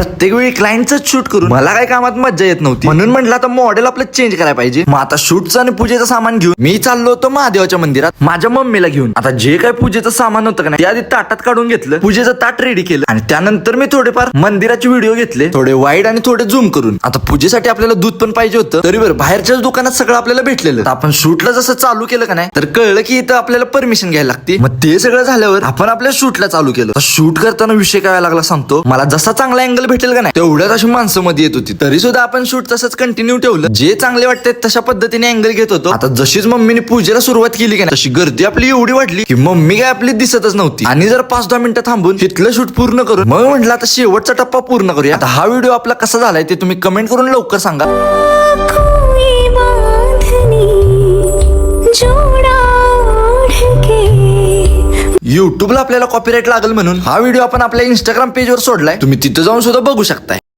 प्रत्येक वेळी क्लायंटच शूट करून मला काय कामात मज्जा येत नव्हती, म्हणून म्हटलं आता मॉडेल आपलं चेंज करायला पाहिजे. मग आता शूटचं आणि पूजेचं सामान घेऊन मी चाललो होतो महादेवाच्या मंदिरात माझ्या मम्मीला घेऊन. आता जे काय पूजेचं सामान होतं का नाही ते आधी ताटात काढून घेतलं, पूजेचं ताट रेडी केलं आणि त्यानंतर मी थोडेफार मंदिराचे व्हिडिओ घेतले, थोडे वाईड आणि थोडे झूम करून. आता पूजेसाठी आपल्याला दूध पण पाहिजे होतं, तरी बरं बाहेरच्याच दुकानात सगळं आपल्याला भेटलेलं. आपण शूटला जसं चालू केलं का नाही तर कळलं की इथं आपल्याला परमिशन घ्यायला लागते. मग ते सगळं झाल्यावर आपण आपल्या शूटला चालू केलं. शूट करताना विषय काय लागला सांगतो, मला जसा चांगला अँगल भेटेल का नाही तेवढ्याच अशी माणसं मध्ये येत होती, तरी सुद्धा आपण शूट तसंच कंटिन्यू ठेवलं. जे चांगले वाटते तशा पद्धतीने अँगल घेत होतो. आता जशीच मम्मीने पूजेला सुरुवात केली का नाही तशी गर्दी आपली एवढी वाढली की मम्मी काय आपली दिसतच नव्हती. आणि जर 5-10 मिनिटं थांबून तिथलं शूट पूर्ण करून मग म्हटलं आता शेवटचा टप्पा पूर्ण करूया. आता हा व्हिडिओ आपला कसा झालाय ते तुम्ही कमेंट करून लवकर सांगा. युट्यूबला आपल्याला कॉपीराईट लागल म्हणून हा व्हिडिओ आपण आपल्या इंस्टाग्राम पेजवर सोडलाय, तुम्ही तिथं जाऊन सुद्धा बघू शकताय.